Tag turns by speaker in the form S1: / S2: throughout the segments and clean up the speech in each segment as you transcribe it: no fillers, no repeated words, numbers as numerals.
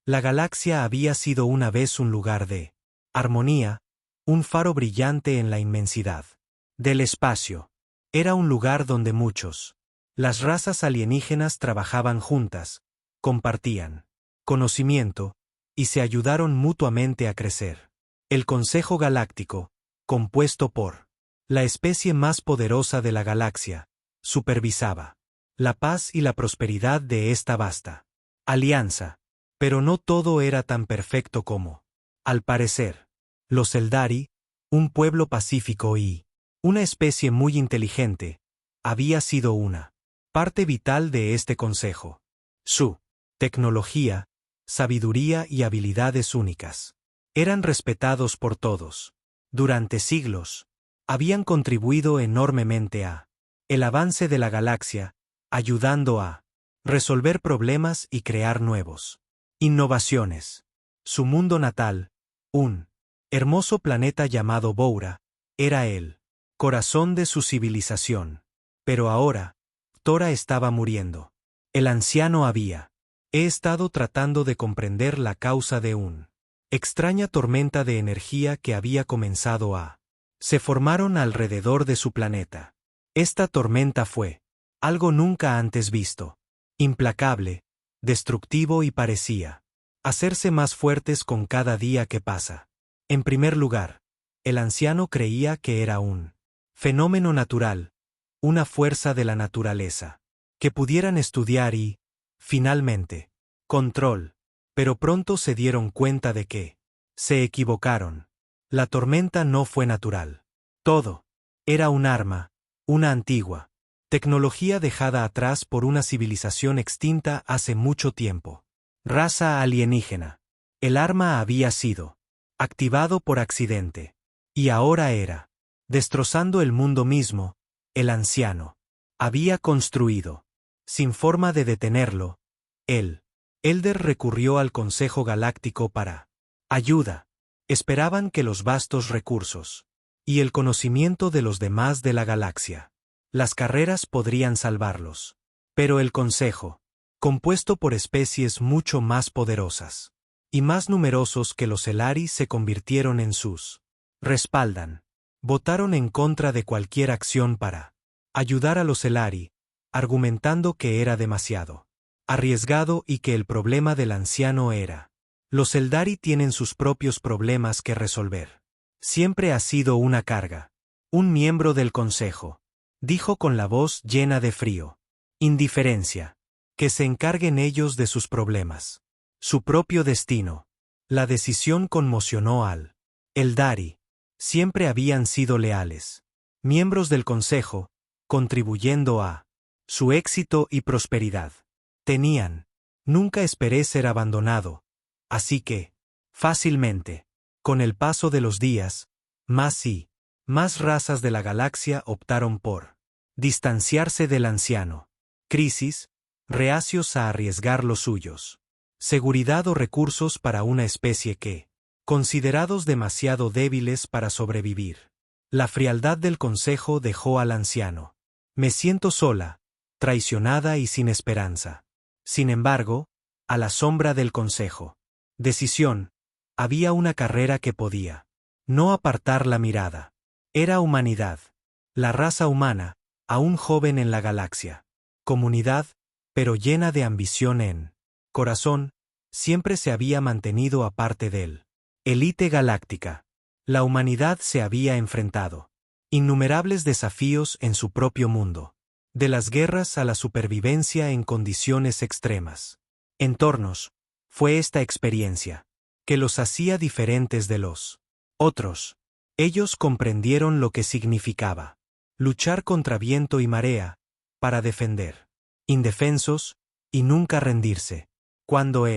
S1: La galaxia había sido una vez un lugar de armonía, un faro brillante en la inmensidad del espacio. Era un lugar donde las razas alienígenas trabajaban juntas, compartían conocimiento, y se ayudaron mutuamente a crecer. El Consejo Galáctico, compuesto por la especie más poderosa de la galaxia, supervisaba la paz y la prosperidad de esta vasta alianza. Pero no todo era tan perfecto como, al parecer, los Eldari, un pueblo pacífico y una especie muy inteligente, había sido una parte vital de este consejo. Su tecnología, sabiduría y habilidades únicas eran respetados por todos. Durante siglos, habían contribuido enormemente a el avance de la galaxia, ayudando a resolver problemas y crear nuevos innovaciones. Su mundo natal, un hermoso planeta llamado Boura, era el corazón de su civilización. Pero ahora, Tora estaba muriendo. El anciano he estado tratando de comprender la causa de una extraña tormenta de energía que había comenzado se formaron alrededor de su planeta. Esta tormenta fue algo nunca antes visto. Implacable, destructivo y parecía hacerse más fuertes con cada día que pasa. En primer lugar, el anciano creía que era un fenómeno natural, una fuerza de la naturaleza, que pudieran estudiar y, finalmente, control. Pero pronto se dieron cuenta de que se equivocaron. La tormenta no fue natural. Todo era un arma, una antigua tecnología dejada atrás por una civilización extinta hace mucho tiempo. Raza alienígena. El arma había sido activado por accidente. Y ahora era destrozando el mundo mismo. El anciano había construido, sin forma de detenerlo. El Elder recurrió al Consejo Galáctico para ayuda. Esperaban que los vastos recursos y el conocimiento de los demás de la galaxia, las carreras podrían salvarlos. Pero el Consejo, compuesto por especies mucho más poderosas y más numerosos que los Elari, se convirtieron en sus respaldan. Votaron en contra de cualquier acción para ayudar a los Elari, argumentando que era demasiado arriesgado y que el problema del anciano era: los Eldari tienen sus propios problemas que resolver. Siempre ha sido una carga. Un miembro del consejo dijo con la voz llena de frío indiferencia: que se encarguen ellos de sus problemas, su propio destino. La decisión conmocionó al Eldari. Siempre habían sido leales miembros del consejo, contribuyendo a su éxito y prosperidad. Nunca esperé ser abandonado, así que, fácilmente, con el paso de los días, más y más razas de la galaxia optaron por distanciarse del anciano. Crisis, reacios a arriesgar los suyos. Seguridad o recursos para una especie que, considerados demasiado débiles para sobrevivir. La frialdad del consejo dejó al anciano. Me siento sola, traicionada y sin esperanza. Sin embargo, a la sombra del consejo decisión, había una carrera que podía no apartar la mirada. Era humanidad. La raza humana, aún joven en la galaxia. Comunidad, pero llena de ambición en corazón, siempre se había mantenido aparte del élite galáctica. La humanidad se había enfrentado innumerables desafíos en su propio mundo. De las guerras a la supervivencia en condiciones extremas. Entornos. Fue esta experiencia que los hacía diferentes de los otros. Ellos comprendieron lo que significaba luchar contra viento y marea, para defender indefensos, y nunca rendirse. Cuando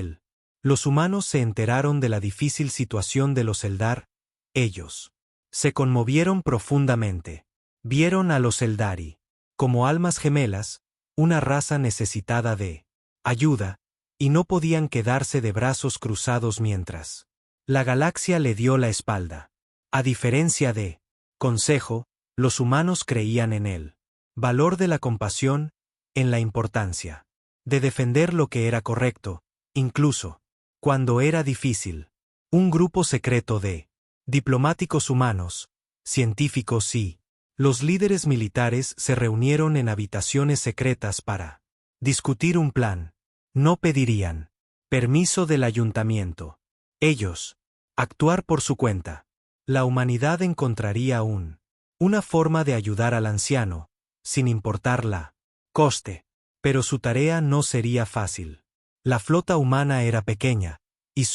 S1: los humanos se enteraron de la difícil situación de los Eldar, ellos se conmovieron profundamente. Vieron a los Eldari como almas gemelas, una raza necesitada de ayuda, y no podían quedarse de brazos cruzados mientras la galaxia le dio la espalda. A diferencia de consejo, los humanos creían en el valor de la compasión, en la importancia de defender lo que era correcto, incluso Cuando era difícil, un grupo secreto de diplomáticos humanos, científicos y los líderes militares se reunieron en habitaciones secretas para discutir un plan. No pedirían permiso del ayuntamiento. Ellos, actuar por su cuenta. La humanidad encontraría una forma de ayudar al anciano, sin importar la coste. Pero su tarea no sería fácil. La flota humana era pequeña, y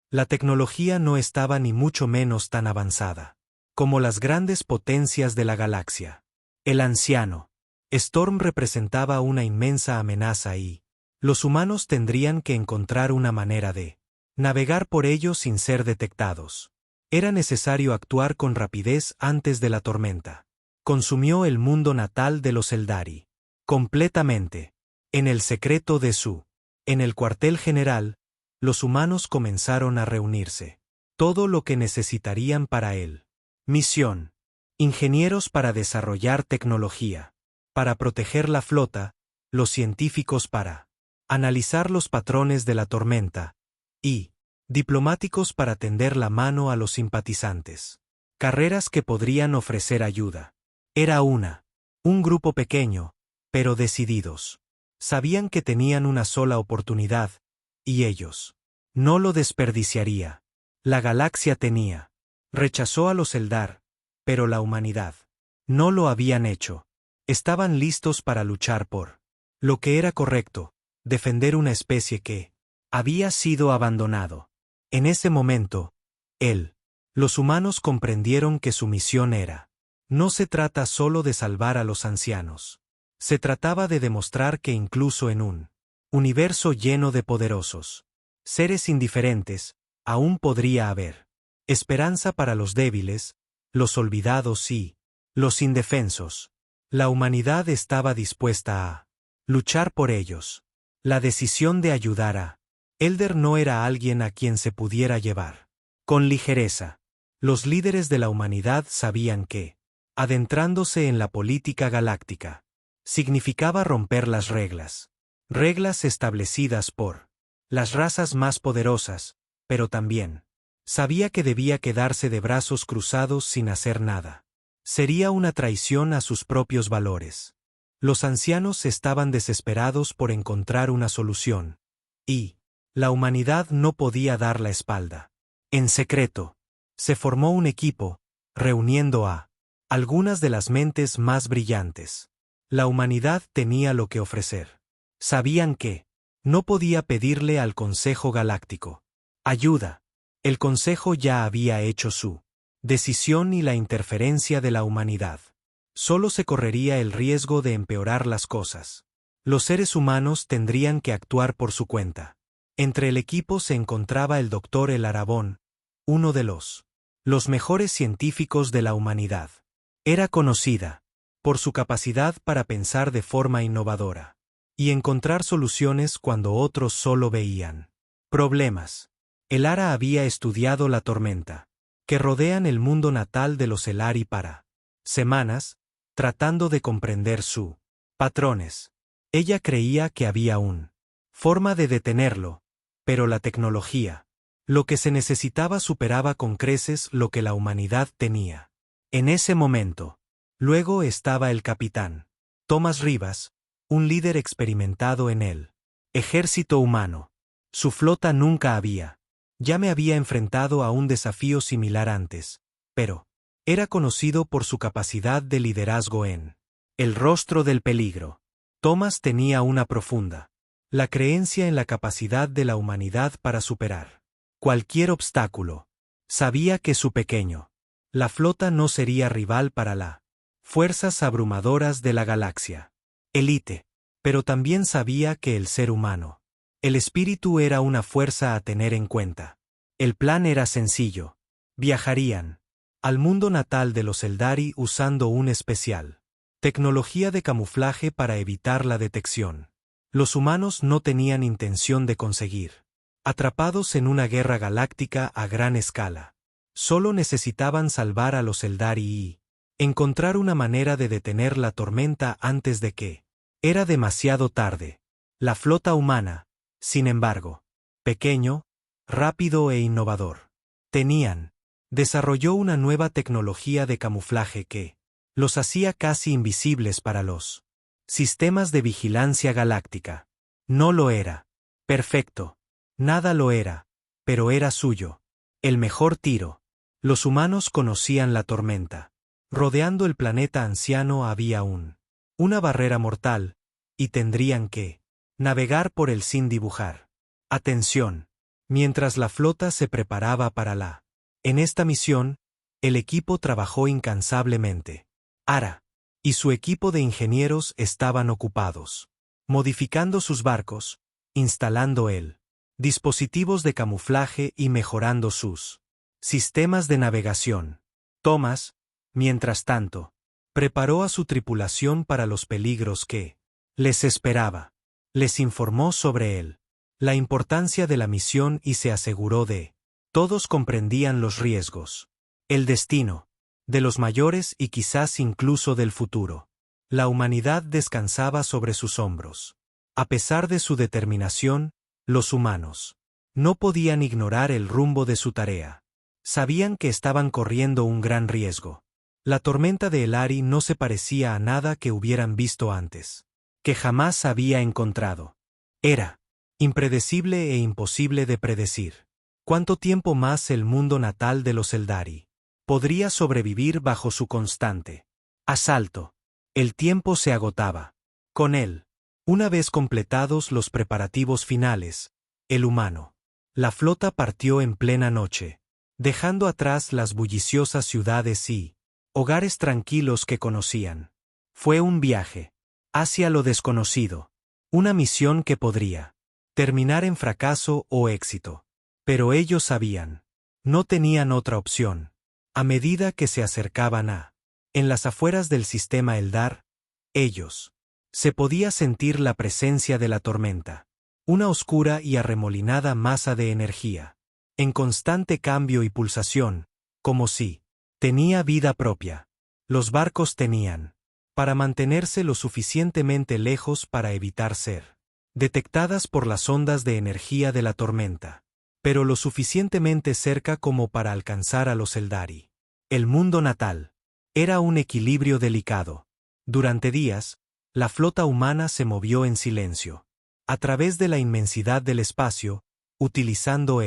S1: la tecnología no estaba ni mucho menos tan avanzada como las grandes potencias de la galaxia. El anciano Storm representaba una inmensa amenaza y los humanos tendrían que encontrar una manera de navegar por ello sin ser detectados. Era necesario actuar con rapidez antes de la tormenta. Consumió el mundo natal de los Eldari. Completamente. En el secreto de en el cuartel general, los humanos comenzaron a reunirse. Todo lo que necesitarían para él. Misión. Ingenieros para desarrollar tecnología. Para proteger la flota, los científicos para analizar los patrones de la tormenta, y diplomáticos para tender la mano a los simpatizantes. Carreras que podrían ofrecer ayuda. Era un grupo pequeño, pero decididos. Sabían que tenían una sola oportunidad, y ellos no lo desperdiciaría. La galaxia rechazó a los Eldar, pero la humanidad no lo habían hecho. Estaban listos para luchar por lo que era correcto, defender una especie que había sido abandonado. En ese momento, los humanos comprendieron que su misión no se trata solo de salvar a los ancianos. Se trataba de demostrar que incluso en un universo lleno de poderosos seres indiferentes, aún podría haber esperanza para los débiles, los olvidados y los indefensos. La humanidad estaba dispuesta a luchar por ellos. La decisión de ayudar a Elder no era alguien a quien se pudiera llevar con ligereza. Los líderes de la humanidad sabían que adentrándose en la política galáctica significaba romper las reglas establecidas por las razas más poderosas, pero también sabía que debía quedarse de brazos cruzados sin hacer nada. Sería una traición a sus propios valores. Los ancianos estaban desesperados por encontrar una solución, y la humanidad no podía dar la espalda. En secreto, se formó un equipo, reuniendo a algunas de las mentes más brillantes. La humanidad tenía lo que ofrecer. Sabían que no podía pedirle al Consejo Galáctico ayuda. El Consejo ya había hecho su decisión y la interferencia de la humanidad solo se correría el riesgo de empeorar las cosas. Los seres humanos tendrían que actuar por su cuenta. Entre el equipo se encontraba el Dr. El Arabón, uno de los mejores científicos de la humanidad. Era conocida por su capacidad para pensar de forma innovadora y encontrar soluciones cuando otros solo veían problemas. El Ara había estudiado la tormenta que rodean el mundo natal de los Elari para semanas, tratando de comprender sus patrones. Ella creía que había una forma de detenerlo, pero la tecnología, lo que se necesitaba, superaba con creces lo que la humanidad tenía. En ese momento, luego estaba el capitán Thomas Rivas, un líder experimentado en el ejército humano. Su flota nunca ya me había enfrentado a un desafío similar antes, pero era conocido por su capacidad de liderazgo en el rostro del peligro. Thomas tenía una profunda la creencia en la capacidad de la humanidad para superar cualquier obstáculo. Sabía que la flota no sería rival para las fuerzas abrumadoras de la galaxia Elite, pero también sabía que el ser humano, el espíritu, era una fuerza a tener en cuenta. El plan era sencillo. Viajarían al mundo natal de los Eldari usando una especial tecnología de camuflaje para evitar la detección. Los humanos no tenían intención de conseguir atrapados en una guerra galáctica a gran escala. Solo necesitaban salvar a los Eldari y encontrar una manera de detener la tormenta antes de que era demasiado tarde. La flota humana, sin embargo, pequeño, rápido e innovador. Desarrolló una nueva tecnología de camuflaje que los hacía casi invisibles para los sistemas de vigilancia galáctica. No lo era perfecto. Nada lo era, pero era suyo. El mejor tiro. Los humanos conocían la tormenta. Rodeando el planeta anciano había una barrera mortal, y tendrían que navegar por él sin dibujar. Atención. Mientras la flota se preparaba para en esta misión, el equipo trabajó incansablemente. Ara y su equipo de ingenieros estaban ocupados, modificando sus barcos, instalando dispositivos de camuflaje y mejorando sus sistemas de navegación. Thomas, mientras tanto, preparó a su tripulación para los peligros que les esperaba. Les informó sobre la importancia de la misión y se aseguró de todos comprendían los riesgos, el destino, de los mayores y quizás incluso del futuro. La humanidad descansaba sobre sus hombros. A pesar de su determinación, los humanos no podían ignorar el rumbo de su tarea. Sabían que estaban corriendo un gran riesgo. La tormenta de Elari no se parecía a nada que hubieran visto antes, que jamás había encontrado. Era impredecible e imposible de predecir. ¿Cuánto tiempo más el mundo natal de los Eldari podría sobrevivir bajo su constante asalto? El tiempo se agotaba. Con él, una vez completados los preparativos finales, la flota partió en plena noche, dejando atrás las bulliciosas ciudades y hogares tranquilos que conocían. Fue un viaje hacia lo desconocido, una misión que podría terminar en fracaso o éxito. Pero ellos sabían. No tenían otra opción. A medida que se acercaban en las afueras del sistema Eldar, se podía sentir la presencia de la tormenta. Una oscura y arremolinada masa de energía, en constante cambio y pulsación, como si tenía vida propia. Los barcos tenían para mantenerse lo suficientemente lejos para evitar ser detectadas por las ondas de energía de la tormenta, pero lo suficientemente cerca como para alcanzar a los Eldari. El mundo natal era un equilibrio delicado. Durante días, la flota humana se movió en silencio, a través de la inmensidad del espacio, utilizando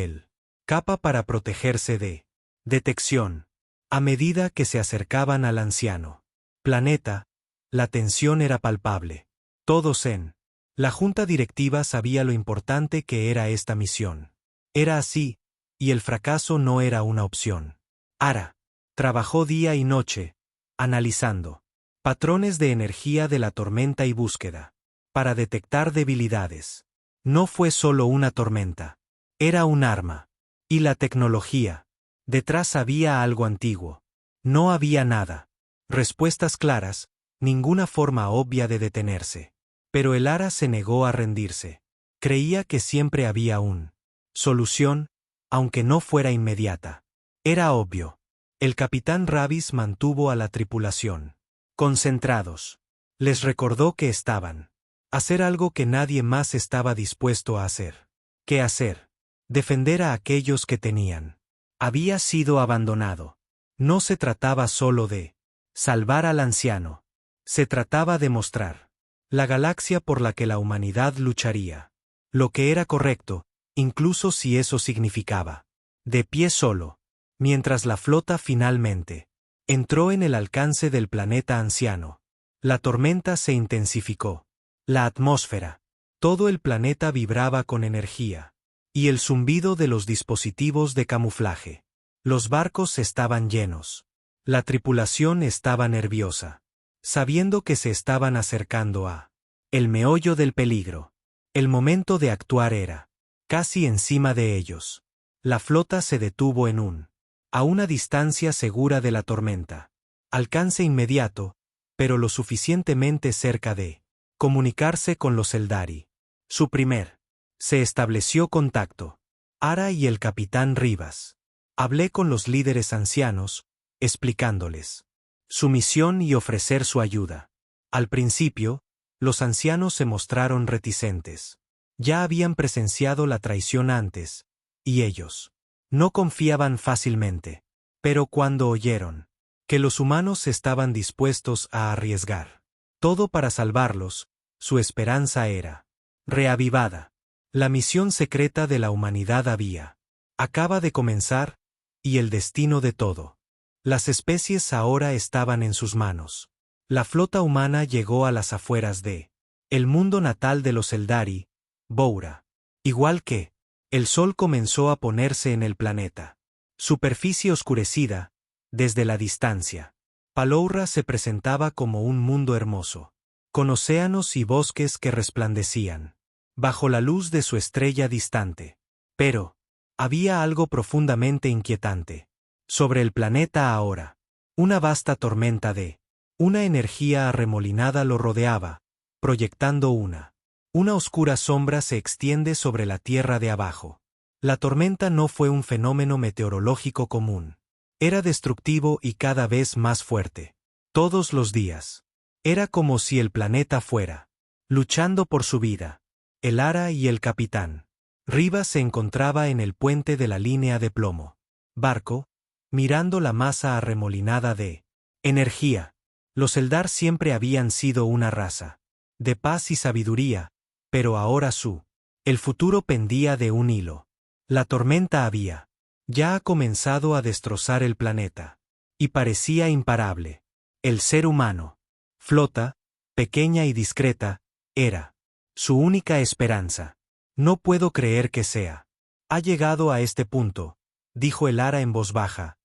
S1: capa para protegerse de detección. A medida que se acercaban al anciano planeta, la tensión era palpable. Todos en la junta directiva sabía lo importante que era esta misión. Era así, y el fracaso no era una opción. Ara trabajó día y noche, analizando patrones de energía de la tormenta y búsqueda para detectar debilidades. No fue solo una tormenta, era un arma. Y la tecnología. Detrás había algo antiguo. No había nada. Respuestas claras, ninguna forma obvia de detenerse. Pero el Ara se negó a rendirse. Creía que siempre había solución, aunque no fuera inmediata. Era obvio. El capitán Ravis mantuvo a la tripulación concentrados. Les recordó que estaban hacer algo que nadie más estaba dispuesto a hacer. ¿Qué hacer? Defender a aquellos que había sido abandonado. No se trataba solo de salvar al anciano. Se trataba de mostrar la galaxia por la que la humanidad lucharía. Lo que era correcto, incluso si eso significaba de pie solo, mientras la flota finalmente entró en el alcance del planeta anciano. La tormenta se intensificó. La atmósfera, todo el planeta vibraba con energía, y el zumbido de los dispositivos de camuflaje. Los barcos estaban llenos. La tripulación estaba nerviosa, sabiendo que se estaban acercando el meollo del peligro. El momento de actuar era casi encima de ellos. La flota se detuvo a una distancia segura de la tormenta. Alcance inmediato, pero lo suficientemente cerca de comunicarse con los Eldari. Se estableció contacto. Ara y el capitán Rivas. Hablé con los líderes ancianos, explicándoles su misión y ofrecer su ayuda. Al principio, los ancianos se mostraron reticentes. Ya habían presenciado la traición antes, y ellos no confiaban fácilmente. Pero cuando oyeron que los humanos estaban dispuestos a arriesgar todo para salvarlos, su esperanza era reavivada. La misión secreta de la humanidad acaba de comenzar, y el destino de todo las especies ahora estaban en sus manos. La flota humana llegó a las afueras de el mundo natal de los Eldari, Boura. Igual que el sol comenzó a ponerse en el planeta. Superficie oscurecida, desde la distancia. Paloura se presentaba como un mundo hermoso, con océanos y bosques que resplandecían bajo la luz de su estrella distante. Pero había algo profundamente inquietante. Sobre el planeta ahora, una vasta tormenta de una energía arremolinada lo rodeaba, proyectando una oscura sombra se extiende sobre la tierra de abajo. La tormenta no fue un fenómeno meteorológico común. Era destructivo y cada vez más fuerte. Todos los días. Era como si el planeta fuera luchando por su vida. El Ara y el capitán Rivas se encontraba en el puente de la línea de plomo. Barco, mirando la masa arremolinada de energía. Los Eldar siempre habían sido una raza de paz y sabiduría, pero ahora el futuro pendía de un hilo. La tormenta ya ha comenzado a destrozar el planeta. Y parecía imparable. El ser humano, flota, pequeña y discreta, era su única esperanza. No puedo creer que ha llegado a este punto, dijo el Ara en voz baja.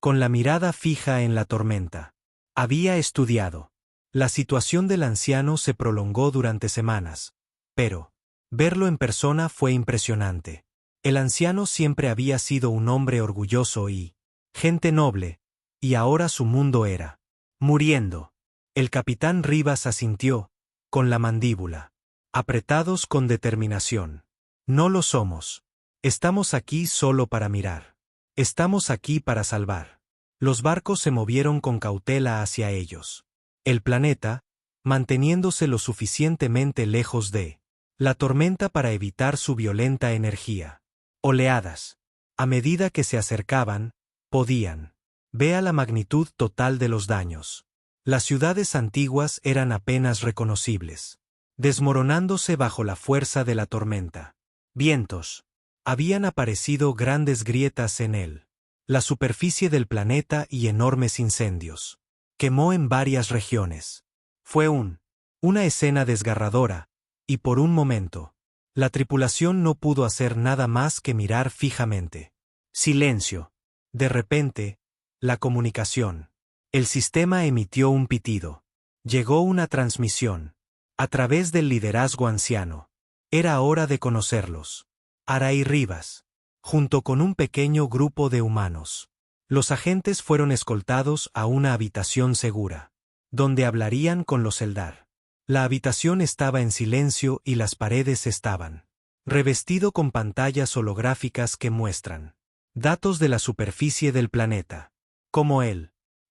S1: Con la mirada fija en la tormenta. Había estudiado. La situación del anciano se prolongó durante semanas. Pero verlo en persona fue impresionante. El anciano siempre había sido un hombre orgulloso y gente noble, y ahora su mundo era muriendo. El capitán Rivas asintió, con la mandíbula apretados con determinación. No lo somos. Estamos aquí solo para mirar. Estamos aquí para salvar. Los barcos se movieron con cautela hacia ellos. El planeta, manteniéndose lo suficientemente lejos de la tormenta para evitar su violenta energía. Oleadas. A medida que se acercaban, podían ver la magnitud total de los daños. Las ciudades antiguas eran apenas reconocibles, desmoronándose bajo la fuerza de la tormenta. Vientos. Habían aparecido grandes grietas en la superficie del planeta y enormes incendios. Quemó en varias regiones. Fue una escena desgarradora, y por un momento, la tripulación no pudo hacer nada más que mirar fijamente. Silencio. De repente, la comunicación. El sistema emitió un pitido. Llegó una transmisión. A través del liderazgo anciano. Era hora de conocerlos. Ara y Rivas. Junto con un pequeño grupo de humanos. Los agentes fueron escoltados a una habitación segura, donde hablarían con los Eldar. La habitación estaba en silencio y las paredes estaban revestido con pantallas holográficas que muestran datos de la superficie del planeta. Como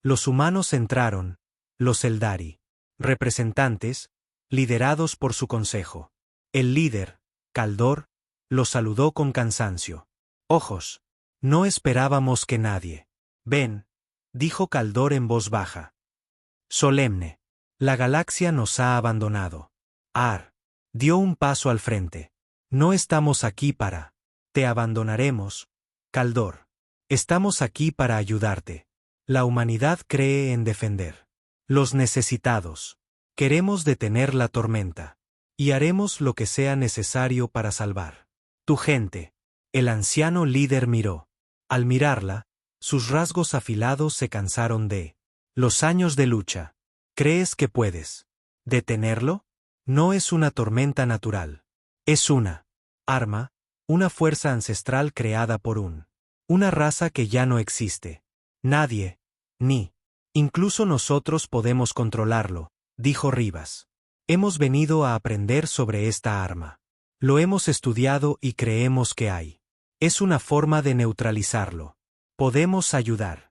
S1: los humanos entraron, los Eldari, representantes, liderados por su consejo. El líder, Kaldor, los saludó con cansancio. Ojos. No esperábamos que nadie. Ven, dijo Kaldor en voz baja. Solemne. La galaxia nos ha abandonado. Ar. Dio un paso al frente. No estamos aquí para. Te abandonaremos, Kaldor. Estamos aquí para ayudarte. La humanidad cree en defender los necesitados. Queremos detener la tormenta. Y haremos lo que sea necesario para salvar tu gente. El anciano líder miró. Al mirarla, sus rasgos afilados se cansaron de los años de lucha. ¿Crees que puedes detenerlo? No es una tormenta natural. Es una arma, una fuerza ancestral creada por una raza que ya no existe. Nadie, incluso nosotros podemos controlarlo, dijo Rivas. Hemos venido a aprender sobre esta arma. Lo hemos estudiado y creemos que es una forma de neutralizarlo. Podemos ayudar.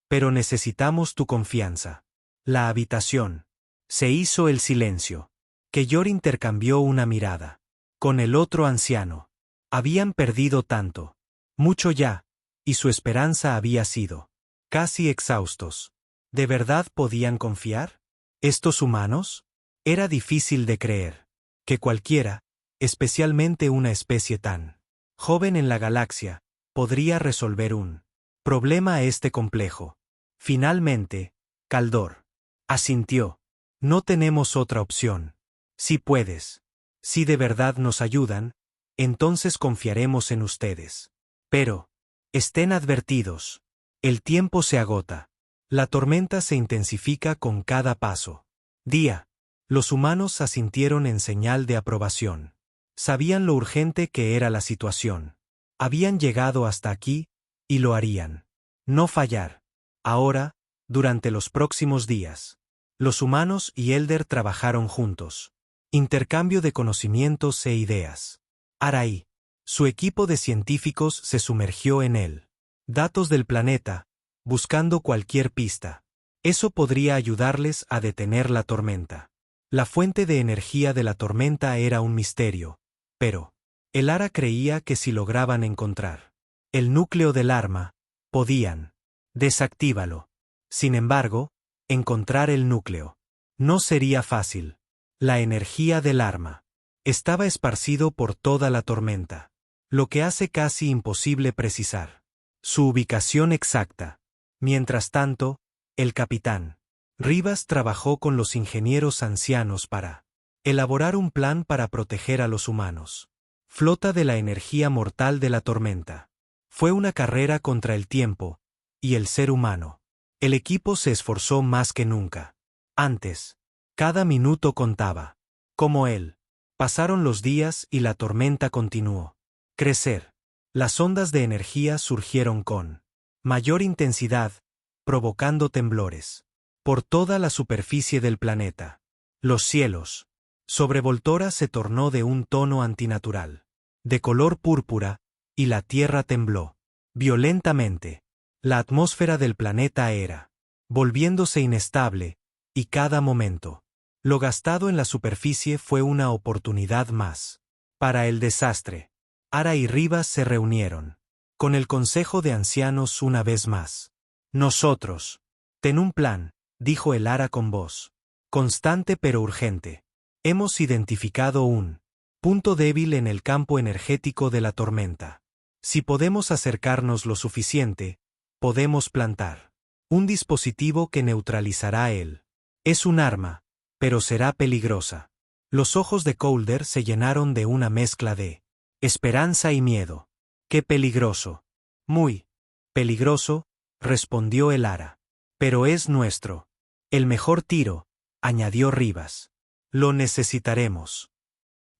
S1: Pero necesitamos tu confianza. La habitación. Se hizo el silencio. Keyor intercambió una mirada con el otro anciano. Habían perdido tanto. Mucho ya. Y su esperanza había sido. Casi exhaustos. ¿De verdad podían confiar? ¿Estos humanos? Era difícil de creer. Que cualquiera, especialmente una especie tan joven en la galaxia, podría resolver un problema complejo. Finalmente, Kaldor asintió. No tenemos otra opción. Si puedes. Si de verdad nos ayudan, entonces confiaremos en ustedes. Pero, estén advertidos. El tiempo se agota. La tormenta se intensifica con cada paso. Día. Los humanos asintieron en señal de aprobación. Sabían lo urgente que era la situación. Habían llegado hasta aquí, y lo harían. No fallar. Ahora, durante los próximos días. Los humanos y Elder trabajaron juntos. Intercambio de conocimientos e ideas. Arai. Su equipo de científicos se sumergió en él. Datos del planeta, buscando cualquier pista. Eso podría ayudarles a detener la tormenta. La fuente de energía de la tormenta era un misterio, pero el Ara creía que si lograban encontrar el núcleo del arma, podían desactívalo. Sin embargo, encontrar el núcleo no sería fácil. La energía del arma estaba esparcido por toda la tormenta, lo que hace casi imposible precisar su ubicación exacta. Mientras tanto, el capitán Rivas trabajó con los ingenieros ancianos para elaborar un plan para proteger a los humanos. Flota de la energía mortal de la tormenta. Fue una carrera contra el tiempo y el ser humano. El equipo se esforzó más que nunca. Antes, cada minuto contaba. Como él. Pasaron los días y la tormenta continuó. Crecer. Las ondas de energía surgieron con mayor intensidad, provocando temblores por toda la superficie del planeta. Los cielos. Sobre Voltora se tornó de un tono antinatural, de color púrpura, y la tierra tembló violentamente. La atmósfera del planeta era volviéndose inestable, y cada momento lo gastado en la superficie fue una oportunidad más para el desastre. Ara y Rivas se reunieron con el Consejo de Ancianos una vez más. Nosotros. Ten un plan, dijo el Ara con voz constante pero urgente. Hemos identificado un punto débil en el campo energético de la tormenta. Si podemos acercarnos lo suficiente, podemos plantar un dispositivo que neutralizará él. Es un arma, pero será peligrosa. Los ojos de Calder se llenaron de una mezcla de esperanza y miedo. ¡Qué peligroso! Muy peligroso, respondió el Ara. Pero es nuestro. El mejor tiro, añadió Rivas. Lo necesitaremos.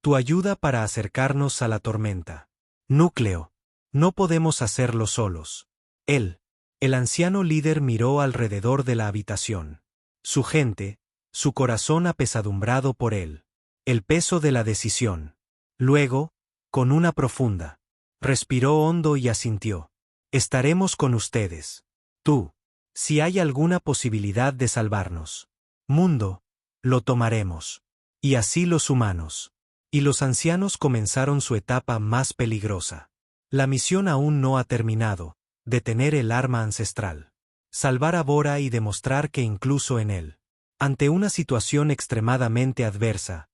S1: Tu ayuda para acercarnos a la tormenta. Núcleo. No podemos hacerlo solos. Él, el anciano líder, miró alrededor de la habitación. Su gente, su corazón apesadumbrado por él. El peso de la decisión. Luego, con una profunda, respiró hondo y asintió. Estaremos con ustedes. Tú. Si hay alguna posibilidad de salvarnos. Mundo, lo tomaremos. Y así los humanos. Y los ancianos comenzaron su etapa más peligrosa. La misión aún no ha terminado, detener el arma ancestral. Salvar a Bora y demostrar que incluso en él, ante una situación extremadamente adversa,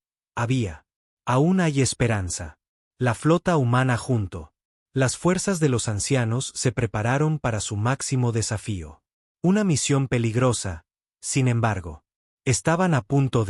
S1: aún hay esperanza. La flota humana junto. Las fuerzas de los ancianos se prepararon para su máximo desafío. Una misión peligrosa, sin embargo. Estaban a punto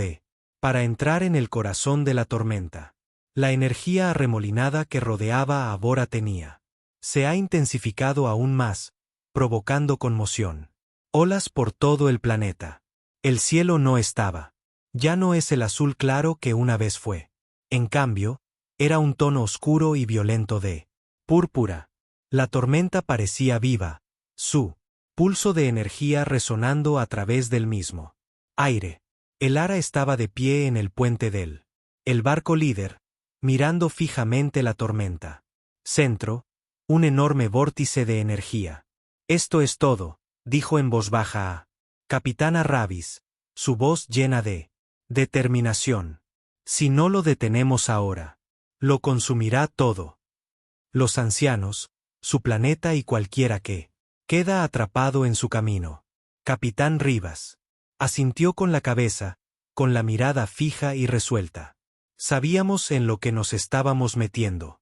S1: para entrar en el corazón de la tormenta. La energía arremolinada que rodeaba a Bora tenía se ha intensificado aún más, provocando conmoción. Olas por todo el planeta. El cielo no estaba. Ya no es el azul claro que una vez fue. En cambio, era un tono oscuro y violento de púrpura. La tormenta parecía viva, su pulso de energía resonando a través del mismo aire. El Ara estaba de pie en el puente el barco líder, mirando fijamente la tormenta. Centro, un enorme vórtice de energía. Esto es todo, dijo en voz baja a Capitana Ravis, su voz llena de determinación. Si no lo detenemos ahora, lo consumirá todo. los ancianos, su planeta y cualquiera que queda atrapado en su camino. Capitán Rivas asintió con la cabeza, con la mirada fija y resuelta. Sabíamos en lo que nos estábamos metiendo.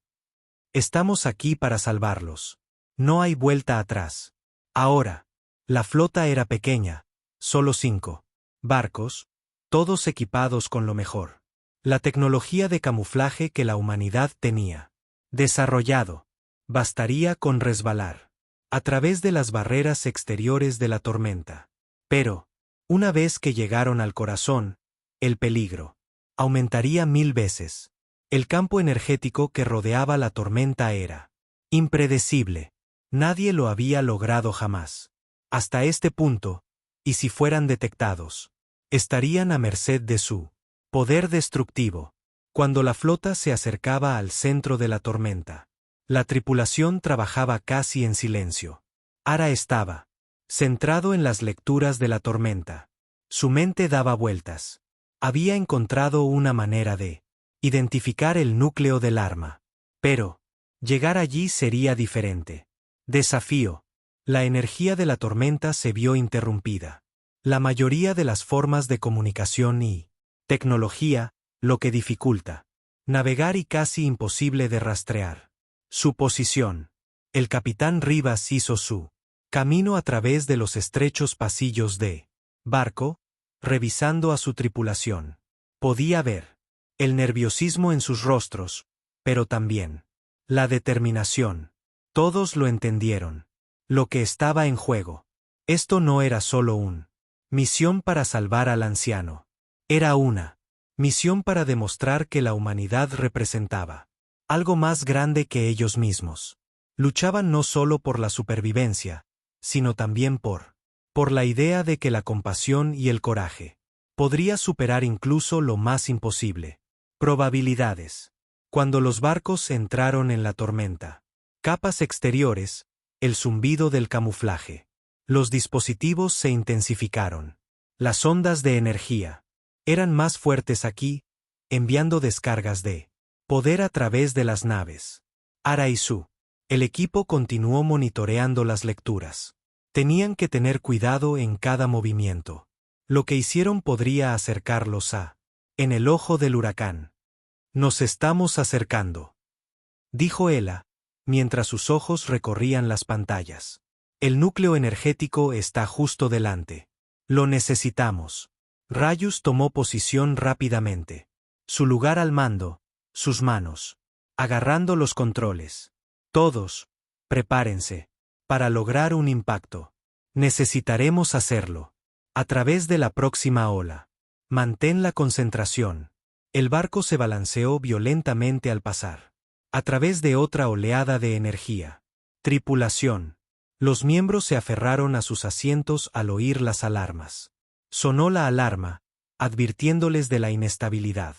S1: Estamos aquí para salvarlos. No hay vuelta atrás. Ahora, la flota era pequeña, solo 5 barcos, todos equipados con lo mejor. La tecnología de camuflaje que la humanidad tenía desarrollado. Bastaría con resbalar a través de las barreras exteriores de la tormenta. Pero, una vez que llegaron al corazón, el peligro aumentaría 1000 veces. El campo energético que rodeaba la tormenta era impredecible. Nadie lo había logrado jamás. Hasta este punto, y si fueran detectados, estarían a merced de su poder destructivo. Cuando la flota se acercaba al centro de la tormenta, la tripulación trabajaba casi en silencio. Ara estaba centrado en las lecturas de la tormenta. Su mente daba vueltas. Había encontrado una manera de identificar el núcleo del arma. Pero, llegar allí sería diferente. Desafío. La energía de la tormenta se vio interrumpida. La mayoría de las formas de comunicación y tecnología, lo que dificulta navegar y casi imposible de rastrear. Su posición. El capitán Rivas hizo su camino a través de los estrechos pasillos de barco, revisando a su tripulación. Podía ver el nerviosismo en sus rostros, pero también la determinación. Todos lo entendieron. Lo que estaba en juego. Esto no era solo una misión para salvar al anciano. Era una misión para demostrar que la humanidad representaba algo más grande que ellos mismos. Luchaban no solo por la supervivencia, sino también por la idea de que la compasión y el coraje podría superar incluso lo más imposible. Probabilidades. Cuando los barcos entraron en la tormenta. Capas exteriores, el zumbido del camuflaje. Los dispositivos se intensificaron. Las ondas de energía eran más fuertes aquí, enviando descargas de poder a través de las naves. Ara y Su. El equipo continuó monitoreando las lecturas. Tenían que tener cuidado en cada movimiento. Lo que hicieron podría acercarlos en el ojo del huracán. Nos estamos acercando, dijo Ela, mientras sus ojos recorrían las pantallas. El núcleo energético está justo delante. Lo necesitamos. Rayus tomó posición rápidamente. Su lugar al mando, sus manos agarrando los controles. Todos, prepárense para lograr un impacto. Necesitaremos hacerlo a través de la próxima ola. Mantén la concentración. El barco se balanceó violentamente al pasar a través de otra oleada de energía. Tripulación. Los miembros se aferraron a sus asientos al oír las alarmas. Sonó la alarma, advirtiéndoles de la inestabilidad.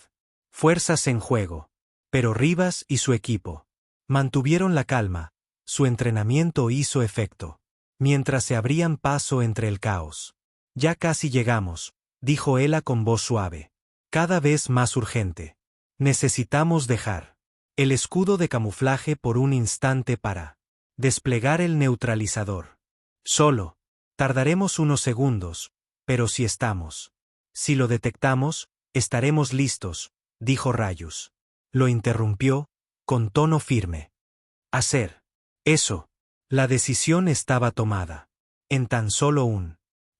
S1: Fuerzas en juego. Pero Rivas y su equipo mantuvieron la calma. Su entrenamiento hizo efecto. Mientras se abrían paso entre el caos. Ya casi llegamos, dijo Ela con voz suave. Cada vez más urgente. Necesitamos dejar el escudo de camuflaje por un instante para desplegar el neutralizador. Solo tardaremos unos segundos, pero si lo detectamos, estaremos listos, dijo Rayus. Lo interrumpió, con tono firme. Hacer eso. La decisión estaba tomada. En tan solo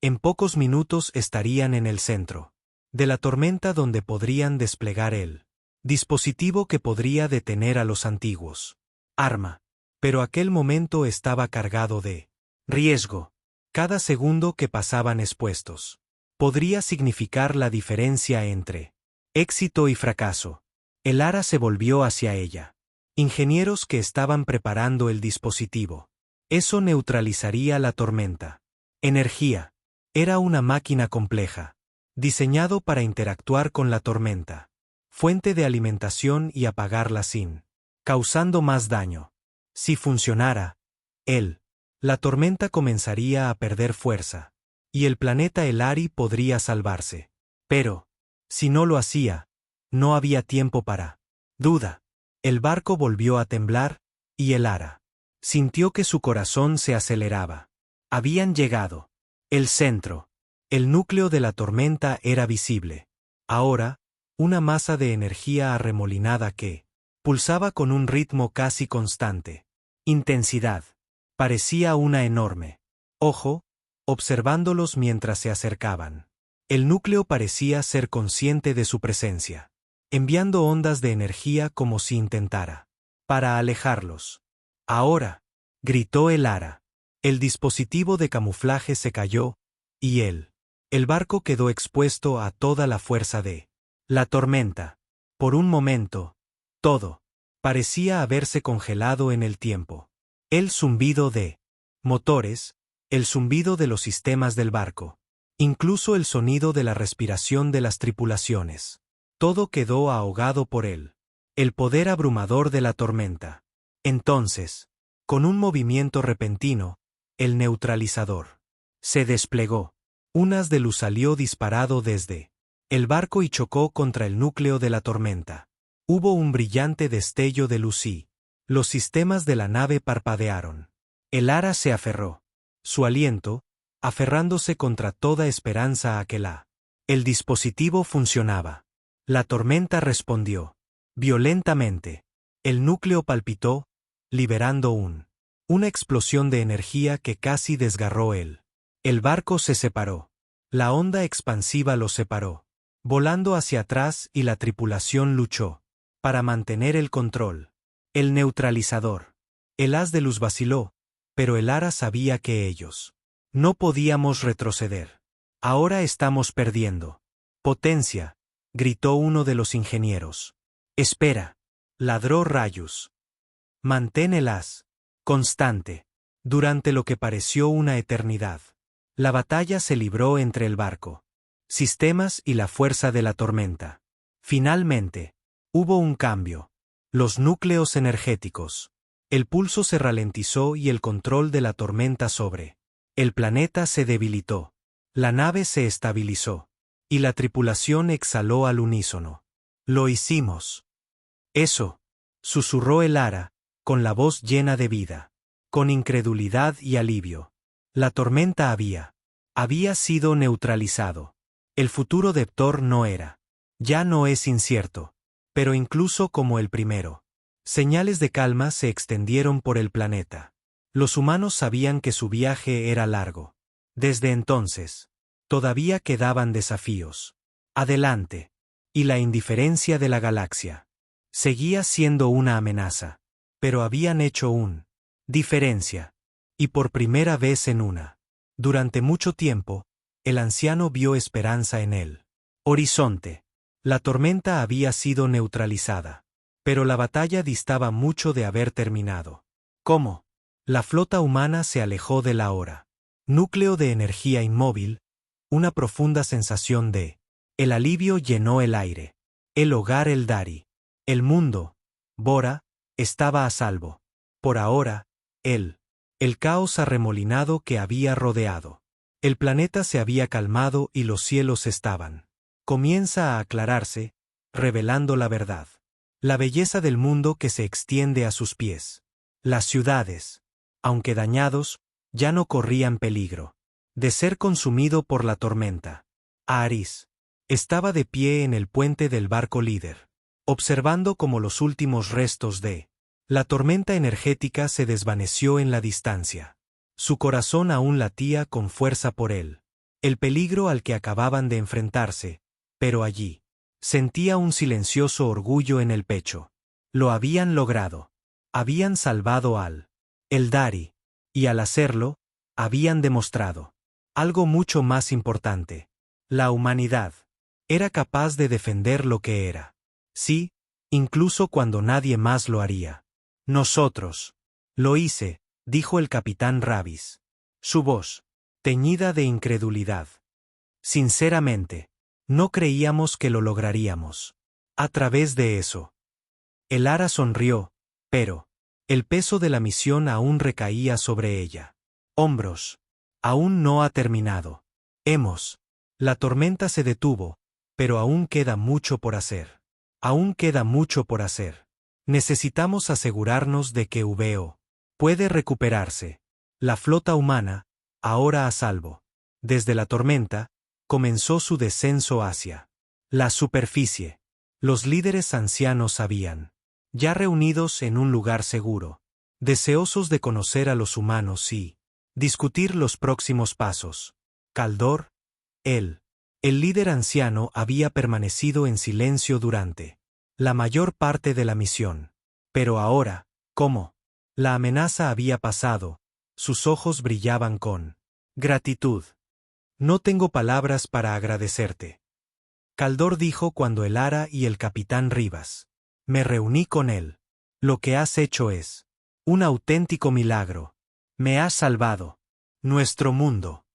S1: en pocos minutos estarían en el centro de la tormenta donde podrían desplegar el dispositivo que podría detener a los antiguos. Arma. Pero aquel momento estaba cargado de riesgo. Cada segundo que pasaban expuestos podría significar la diferencia entre éxito y fracaso. El Ara se volvió hacia ella. Ingenieros que estaban preparando el dispositivo. Eso neutralizaría la tormenta. Energía. Era una máquina compleja, diseñado para interactuar con la tormenta. Fuente de alimentación y apagarla sin causando más daño. Si funcionara, la tormenta comenzaría a perder fuerza, y el planeta Elari podría salvarse. Pero, si no lo hacía, no había tiempo para duda. El barco volvió a temblar, Y el Ara sintió que su corazón se aceleraba. Habían llegado. El centro. El núcleo de la tormenta era visible. Ahora, una masa de energía arremolinada que pulsaba con un ritmo casi constante. Intensidad. Parecía una enorme ojo, observándolos mientras se acercaban. El núcleo parecía ser consciente de su presencia, enviando ondas de energía como si intentara para alejarlos. Ahora, gritó el Ara. El dispositivo de camuflaje se cayó, y el barco quedó expuesto a toda la fuerza de la tormenta. Por un momento, todo parecía haberse congelado en el tiempo. El zumbido de motores, el zumbido de los sistemas del barco, incluso el sonido de la respiración de las tripulaciones. Todo quedó ahogado por el poder abrumador de la tormenta. Entonces, con un movimiento repentino, el neutralizador se desplegó. Un haz de luz salió disparado desde el barco y chocó contra el núcleo de la tormenta. Hubo un brillante destello de luz y los sistemas de la nave parpadearon. El Ara se aferró. Su aliento, aferrándose contra toda esperanza a que el dispositivo funcionaba. La tormenta respondió violentamente. El núcleo palpitó, liberando una explosión de energía que casi desgarró el barco se separó. La onda expansiva lo separó, volando hacia atrás y la tripulación luchó para mantener el control. El neutralizador. El haz de luz vaciló, pero el Ara sabía que ellos no podíamos retroceder. Ahora estamos perdiendo potencia, gritó uno de los ingenieros. Espera, ladró Rayus. Mantén el haz constante. Durante lo que pareció una eternidad, la batalla se libró entre el barco, sistemas y la fuerza de la tormenta. Finalmente, hubo un cambio. Los núcleos energéticos. El pulso se ralentizó y el control de la tormenta sobre el planeta se debilitó. La nave se estabilizó. Y la tripulación exhaló al unísono. Lo hicimos. Eso, susurró el Ara, con la voz llena de vida, con incredulidad y alivio. La tormenta había sido neutralizado. El futuro de Ptor ya no es incierto, pero incluso como el primero. Señales de calma se extendieron por el planeta. Los humanos sabían que su viaje era largo. Desde entonces, todavía quedaban desafíos. Adelante. Y la indiferencia de la galaxia seguía siendo una amenaza, pero habían hecho diferencia. Y por primera vez durante mucho tiempo, el anciano vio esperanza en el horizonte. La tormenta había sido neutralizada, pero la batalla distaba mucho de haber terminado. ¿Cómo? La flota humana se alejó de la hora. Núcleo de energía inmóvil, una profunda sensación de el alivio llenó el aire. El hogar Eldari. El mundo, Bora, estaba a salvo. Por ahora, el caos arremolinado que había rodeado. El planeta se había calmado y los cielos comienza a aclararse, revelando la verdad. La belleza del mundo que se extiende a sus pies. Las ciudades, aunque dañados, ya no corrían peligro de ser consumido por la tormenta. Aris estaba de pie en el puente del barco líder, observando cómo los últimos restos de la tormenta energética se desvaneció en la distancia. Su corazón aún latía con fuerza por el peligro al que acababan de enfrentarse, pero allí sentía un silencioso orgullo en el pecho. Lo habían logrado. Habían salvado al Eldari, y al hacerlo, habían demostrado algo mucho más importante. La humanidad era capaz de defender lo que era. Sí, incluso cuando nadie más lo haría. Nosotros. Lo hice, dijo el capitán Ravis. Su voz, teñida de incredulidad. Sinceramente, no creíamos que lo lograríamos. A través de eso. El Ara sonrió, pero el peso de la misión aún recaía sobre ella. Hombros. Aún no ha terminado. La tormenta se detuvo, pero aún queda mucho por hacer. Aún queda mucho por hacer. Necesitamos asegurarnos de que VO puede recuperarse. La flota humana, ahora a salvo. Desde la tormenta, comenzó su descenso hacia la superficie. Los líderes ancianos habían ya reunidos en un lugar seguro, deseosos de conocer a los humanos y discutir los próximos pasos. Kaldor, el líder anciano había permanecido en silencio durante la mayor parte de la misión. Pero ahora, como la amenaza había pasado, sus ojos brillaban con gratitud. No tengo palabras para agradecerte. Kaldor dijo cuando el Ara y el capitán Rivas. Me reuní con él. Lo que has hecho es un auténtico milagro. Me has salvado. Nuestro mundo.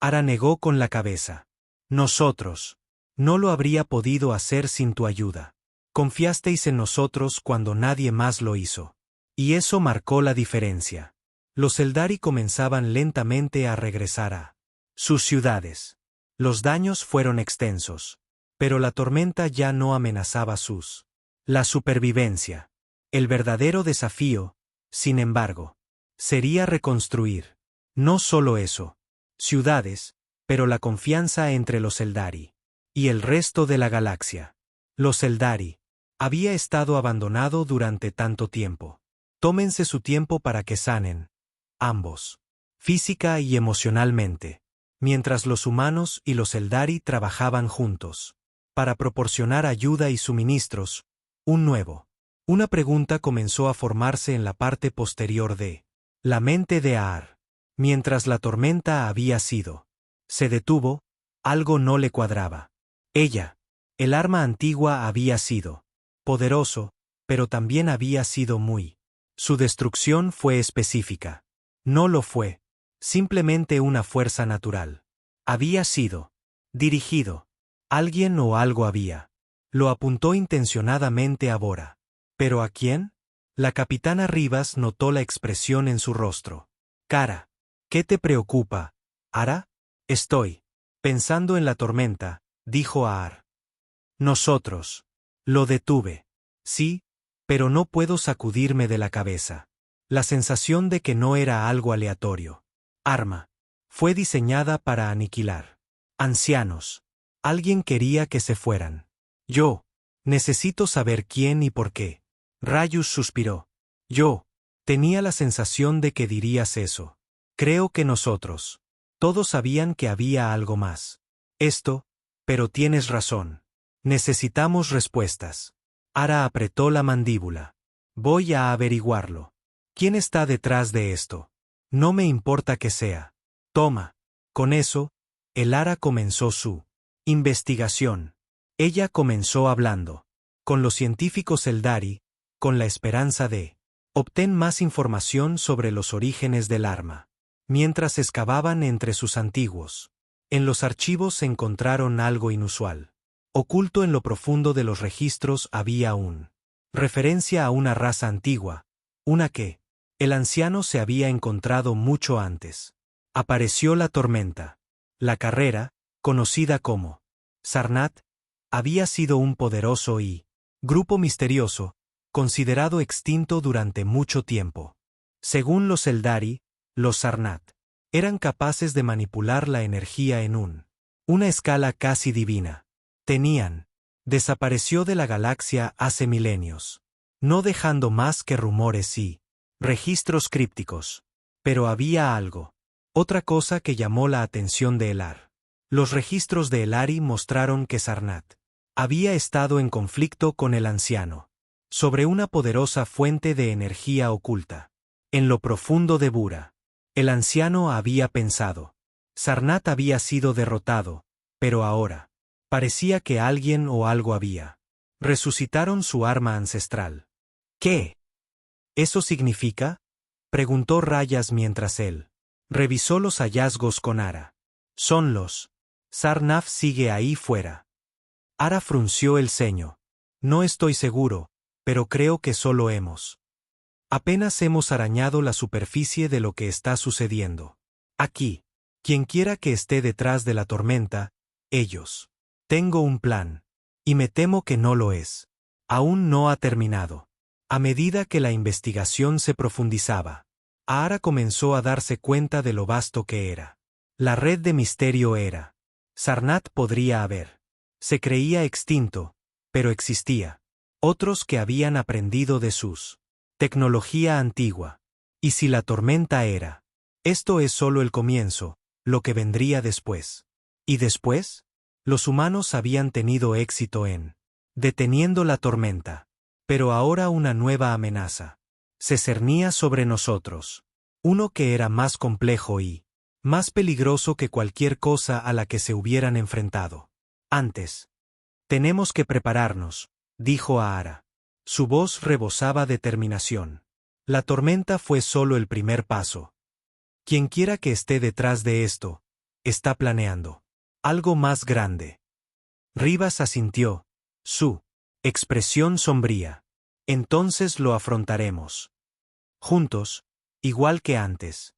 S1: Ara negó con la cabeza. Nosotros. No lo habría podido hacer sin tu ayuda. Confiasteis en nosotros cuando nadie más lo hizo. Y eso marcó la diferencia. Los Eldari comenzaban lentamente a regresar a sus ciudades. Los daños fueron extensos. Pero la tormenta ya no amenazaba la supervivencia. El verdadero desafío, sin embargo, sería reconstruir. No solo eso. Ciudades, pero la confianza entre los Eldari y el resto de la galaxia. Los Eldari había estado abandonado durante tanto tiempo. Tómense su tiempo para que sanen, ambos, física y emocionalmente, mientras los humanos y los Eldari trabajaban juntos, para proporcionar ayuda y suministros. Una pregunta comenzó a formarse en la parte posterior de la mente de Aar. Mientras la tormenta había sido. Se detuvo, algo no le cuadraba. Ella, el arma antigua había sido poderoso, pero también había sido muy. Su destrucción fue específica. No lo fue, simplemente una fuerza natural. Había sido dirigido. Alguien o algo había. Lo apuntó intencionadamente a Bora. ¿Pero a quién? La capitana Rivas notó la expresión en su rostro. Cara, ¿qué te preocupa, Ara? Estoy pensando en la tormenta, dijo Aar. Nosotros. Lo detuve. Sí, pero no puedo sacudirme de la cabeza. La sensación de que no era algo aleatorio. Arma. Fue diseñada para aniquilar. Ancianos. Alguien quería que se fueran. Yo. Necesito saber quién y por qué. Rayus suspiró. Yo. Tenía la sensación de que dirías eso. Creo que nosotros. Todos sabían que había algo más. Pero tienes razón. Necesitamos respuestas. Ara apretó la mandíbula. Voy a averiguarlo. ¿Quién está detrás de esto? No me importa que sea. Toma. Con eso, el Ara comenzó su investigación. Ella comenzó hablando con los científicos Eldari, con la esperanza de obtener más información sobre los orígenes del arma. Mientras excavaban entre sus antiguos. En los archivos se encontraron algo inusual. Oculto en lo profundo de los registros había referencia a una raza antigua, una que el anciano se había encontrado mucho antes. Apareció la tormenta. La carrera, conocida como Sarnath, había sido un poderoso grupo misterioso, considerado extinto durante mucho tiempo. Según los Eldari, los Sarnath eran capaces de manipular la energía en una escala casi divina. Desapareció de la galaxia hace milenios, no dejando más que rumores y registros crípticos. Pero había algo. Otra cosa que llamó la atención de Elar. Los registros de Elari mostraron que Sarnath había estado en conflicto con el anciano sobre una poderosa fuente de energía oculta. En lo profundo de Bura, el anciano había pensado. Sarnath había sido derrotado, pero ahora parecía que alguien o algo había. Resucitaron su arma ancestral. ¿Qué? ¿Eso significa? Preguntó Rayas mientras él revisó los hallazgos con Ara. Son los. Sarnath sigue ahí fuera. Ara frunció el ceño. No estoy seguro, pero creo que solo apenas hemos arañado la superficie de lo que está sucediendo. Aquí. Quienquiera que esté detrás de la tormenta, ellos. Tengo un plan. Y me temo que no lo es. Aún no ha terminado. A medida que la investigación se profundizaba, Ahara comenzó a darse cuenta de lo vasto que era. La red de misterio era. Sarnath podría haber. Se creía extinto, pero existía. Otros que habían aprendido de sus tecnología antigua. ¿Y si la tormenta era? Esto es solo el comienzo, lo que vendría después. ¿Y después? Los humanos habían tenido éxito en deteniendo la tormenta. Pero ahora una nueva amenaza se cernía sobre nosotros. Uno que era más complejo y más peligroso que cualquier cosa a la que se hubieran enfrentado antes. Tenemos que prepararnos, dijo Ahara. Su voz rebosaba determinación. La tormenta fue solo el primer paso. Quienquiera que esté detrás de esto, está planeando algo más grande. Rivas asintió, su expresión sombría. Entonces lo afrontaremos. Juntos, igual que antes.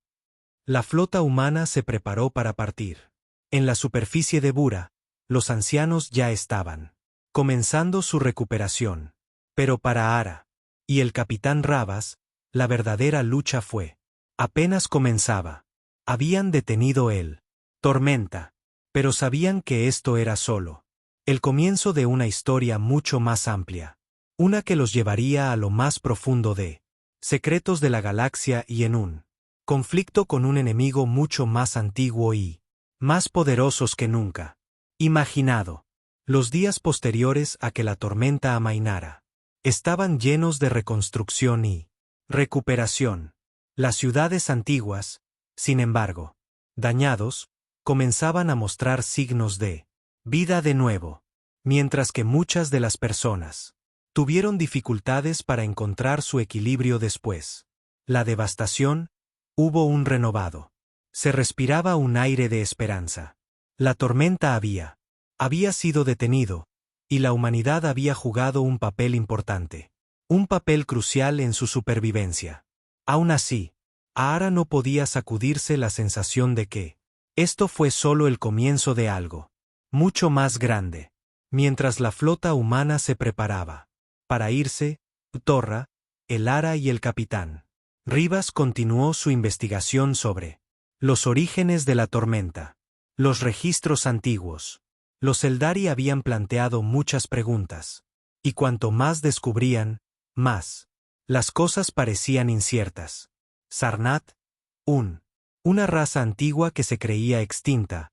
S1: La flota humana se preparó para partir. En la superficie de Bura, los ancianos ya estaban comenzando su recuperación. Pero para Ahara y el capitán Rabas, la verdadera lucha fue. Apenas comenzaba. Habían detenido el tormenta, pero sabían que esto era solo el comienzo de una historia mucho más amplia. Una que los llevaría a lo más profundo de secretos de la galaxia y en un conflicto con un enemigo mucho más antiguo y más poderosos que nunca imaginado. Los días posteriores a que la tormenta amainara estaban llenos de reconstrucción y recuperación. Las ciudades antiguas, sin embargo, dañados, comenzaban a mostrar signos de vida de nuevo, mientras que muchas de las personas tuvieron dificultades para encontrar su equilibrio después. La devastación, hubo un renovado. Se respiraba un aire de esperanza. La tormenta había sido detenido, y la humanidad había jugado un papel importante. Un papel crucial en su supervivencia. Aún así, Ahara no podía sacudirse la sensación de que esto fue solo el comienzo de algo mucho más grande. Mientras la flota humana se preparaba para irse, Torra, el Ara y el capitán Rivas continuó su investigación sobre los orígenes de la tormenta, los registros antiguos. Los Eldari habían planteado muchas preguntas, y cuanto más descubrían, más las cosas parecían inciertas. Sarnath, una raza antigua que se creía extinta,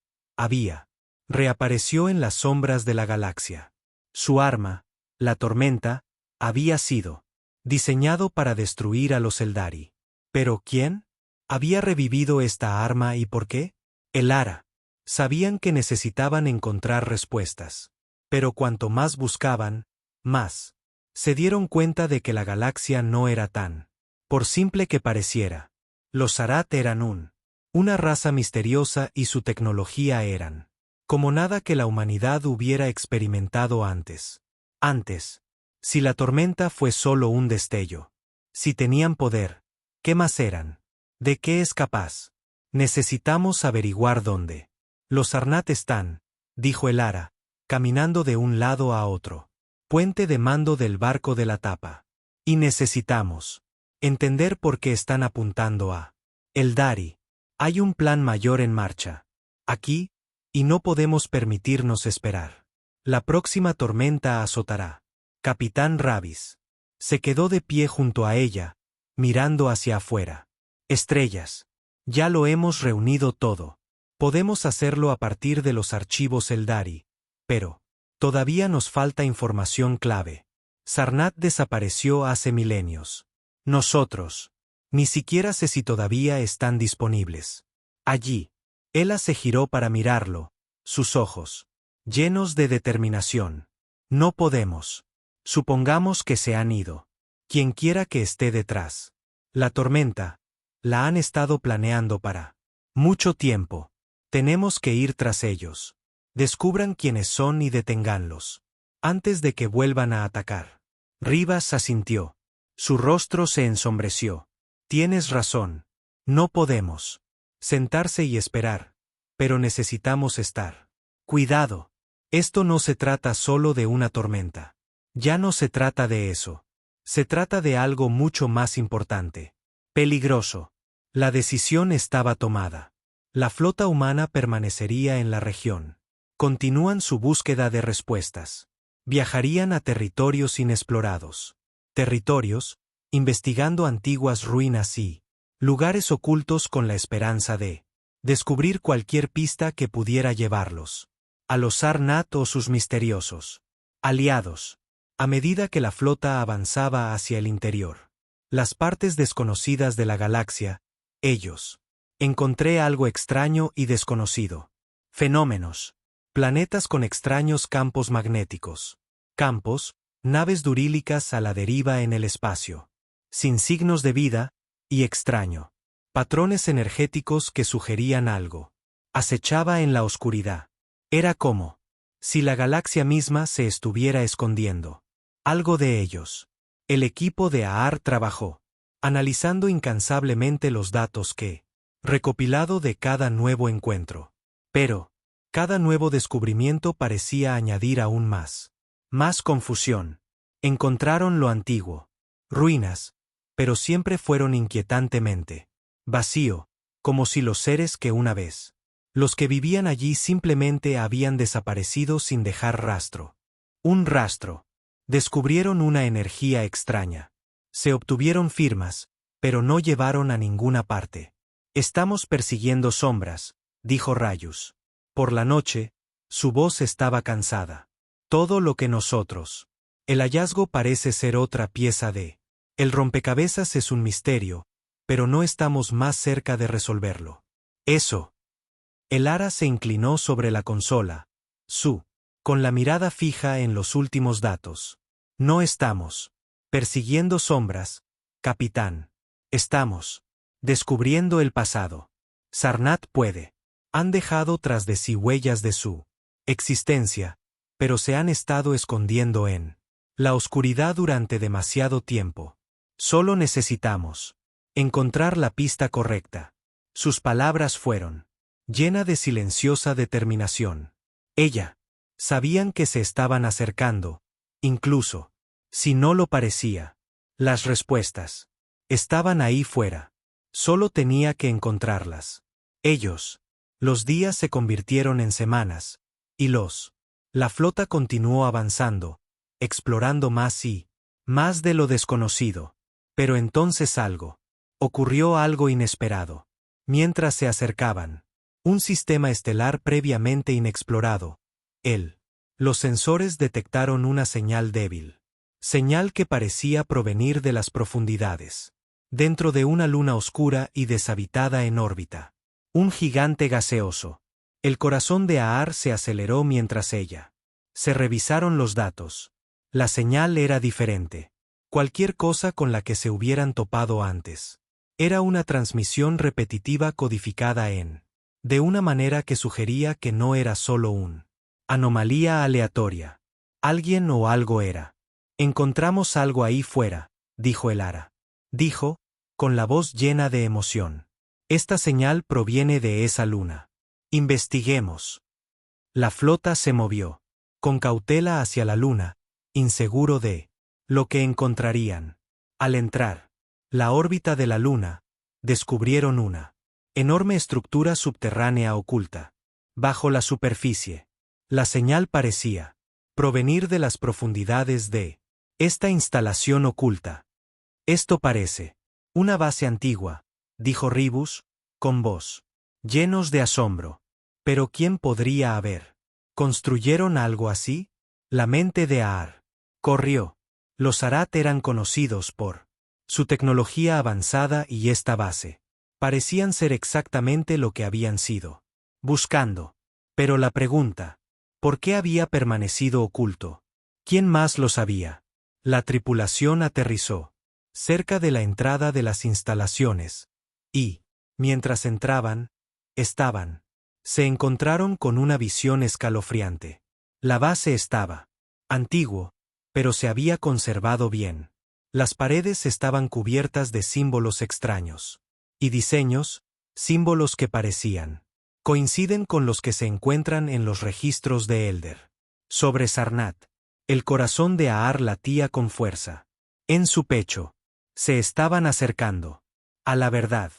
S1: reapareció en las sombras de la galaxia. Su arma, la tormenta, había sido diseñado para destruir a los Eldari. ¿Pero quién había revivido esta arma y por qué? El Ara. Sabían que necesitaban encontrar respuestas. Pero cuanto más buscaban, más se dieron cuenta de que la galaxia no era tan por simple que pareciera. Los Arat eran una raza misteriosa y su tecnología eran como nada que la humanidad hubiera experimentado antes. Antes, si la tormenta fue solo un destello, si tenían poder, ¿qué más eran? ¿De qué es capaz? Necesitamos averiguar dónde. Los Sarnath están, dijo el Ara, caminando de un lado a otro. Puente de mando del barco de la tapa. Y necesitamos entender por qué están apuntando a Eldari. Hay un plan mayor en marcha. Aquí, y no podemos permitirnos esperar. La próxima tormenta azotará. Capitán Ravis se quedó de pie junto a ella, mirando hacia afuera. Estrellas. Ya lo hemos reunido todo. Podemos hacerlo a partir de los archivos Eldari, pero todavía nos falta información clave. Sarnath desapareció hace milenios. Nosotros, ni siquiera sé si todavía están disponibles. Allí, Ela se giró para mirarlo, sus ojos llenos de determinación. No podemos. Supongamos que se han ido. Quienquiera que esté detrás. La tormenta, la han estado planeando para mucho tiempo. Tenemos que ir tras ellos. Descubran quiénes son y deténganlos antes de que vuelvan a atacar. Rivas asintió. Su rostro se ensombreció. Tienes razón. No podemos sentarse y esperar. Pero necesitamos estar. Cuidado. Esto no se trata solo de una tormenta. Ya no se trata de eso. Se trata de algo mucho más importante. Peligroso. La decisión estaba tomada. La flota humana permanecería en la región. Continúan su búsqueda de respuestas. Viajarían a territorios inexplorados. Territorios, investigando antiguas ruinas y lugares ocultos con la esperanza de descubrir cualquier pista que pudiera llevarlos a los Sarnath o sus misteriosos aliados. A medida que la flota avanzaba hacia el interior, las partes desconocidas de la galaxia, ellos, encontré algo extraño y desconocido. Fenómenos. Planetas con extraños campos magnéticos. Campos, naves durílicas a la deriva en el espacio. Sin signos de vida, y extraño. Patrones energéticos que sugerían algo. Acechaba en la oscuridad. Era como si la galaxia misma se estuviera escondiendo. Algo de ellos. El equipo de AAR trabajó, analizando incansablemente los datos que, recopilado de cada nuevo encuentro. Pero, cada nuevo descubrimiento parecía añadir aún más confusión. Encontraron lo antiguo. Ruinas, pero siempre fueron inquietantemente vacío, como si los seres que una vez, los que vivían allí simplemente habían desaparecido sin dejar rastro. Un rastro. Descubrieron una energía extraña. Se obtuvieron firmas, pero no llevaron a ninguna parte. Estamos persiguiendo sombras, dijo Rayus. Por la noche, su voz estaba cansada. Todo lo que nosotros. El hallazgo parece ser otra pieza de. El rompecabezas es un misterio, pero no estamos más cerca de resolverlo. Eso. El Ara se inclinó sobre la consola. Con la mirada fija en los últimos datos. No estamos persiguiendo sombras, capitán. Estamos descubriendo el pasado. Sarnath puede. Han dejado tras de sí huellas de su existencia, pero se han estado escondiendo en la oscuridad durante demasiado tiempo. Solo necesitamos encontrar la pista correcta. Sus palabras fueron llena de silenciosa determinación. Sabían que se estaban acercando, incluso si no lo parecía. Las respuestas estaban ahí fuera. Solo tenía que encontrarlas. Los días se convirtieron en semanas, y la flota continuó avanzando, explorando más y más de lo desconocido. Pero entonces ocurrió algo inesperado. Mientras se acercaban, un sistema estelar previamente inexplorado, los sensores detectaron una señal débil. Señal que parecía provenir de las profundidades. Dentro de una luna oscura y deshabitada en órbita. Un gigante gaseoso. El corazón de AAR se aceleró mientras se revisaron los datos. La señal era diferente. Cualquier cosa con la que se hubieran topado antes. Era una transmisión repetitiva codificada de una manera que sugería que no era solo una anomalía aleatoria. Alguien o algo era. Encontramos algo ahí fuera, dijo el Ara. Dijo, con la voz llena de emoción. Esta señal proviene de esa luna. Investiguemos. La flota se movió, con cautela hacia la luna, inseguro de lo que encontrarían. Al entrar la órbita de la luna, descubrieron una enorme estructura subterránea oculta. Bajo la superficie. La señal parecía provenir de las profundidades de esta instalación oculta. Esto parece una base antigua, dijo Ribus, con voz llenos de asombro. ¿Pero quién podría haber? ¿Construyeron algo así? La mente de AAR corrió. Los Arath eran conocidos por su tecnología avanzada y esta base parecían ser exactamente lo que habían sido buscando. Pero la pregunta, ¿por qué había permanecido oculto? ¿Quién más lo sabía? La tripulación aterrizó cerca de la entrada de las instalaciones y, mientras entraban, se encontraron con una visión escalofriante. La base estaba antiguo, pero se había conservado bien. Las paredes estaban cubiertas de símbolos extraños y diseños, símbolos que coinciden con los que se encuentran en los registros de Elder. Sobre Sarnath, el corazón de AAR latía con fuerza. En su pecho. Se estaban acercando. A la verdad.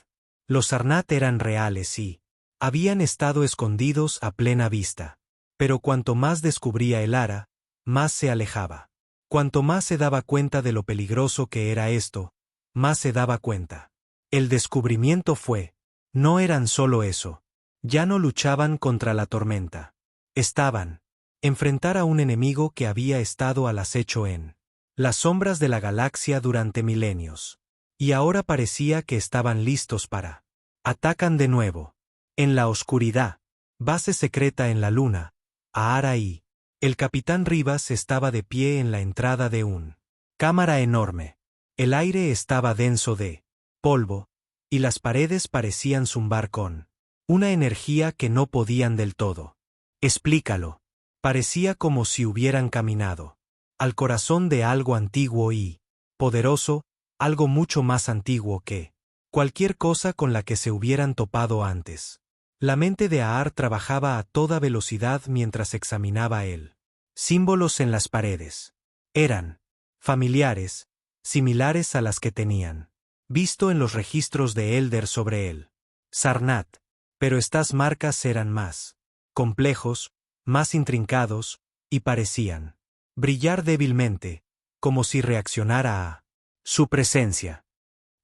S1: Los Sarnath eran reales y habían estado escondidos a plena vista. Pero cuanto más descubría Elara, más se alejaba. Cuanto más se daba cuenta de lo peligroso que era esto, más se daba cuenta. El descubrimiento fue, no eran solo eso. Ya no luchaban contra la tormenta. Estaban enfrentar a un enemigo que había estado al acecho en las sombras de la galaxia durante milenios. Y ahora parecía que estaban listos para atacan de nuevo. En la oscuridad. Base secreta en la luna. Ahara y el capitán Rivas estaba de pie en la entrada de un cámara enorme. El aire estaba denso de polvo, y las paredes parecían zumbar con una energía que no podían del todo. Explícalo. Parecía como si hubieran caminado al corazón de algo antiguo y poderoso, algo mucho más antiguo que cualquier cosa con la que se hubieran topado antes. La mente de Aar trabajaba a toda velocidad mientras examinaba él. Símbolos en las paredes. Eran familiares, similares a las que tenían visto en los registros de Elder sobre él. Sarnath. Pero estas marcas eran más complejos, más intrincados, y parecían brillar débilmente, como si reaccionara a su presencia.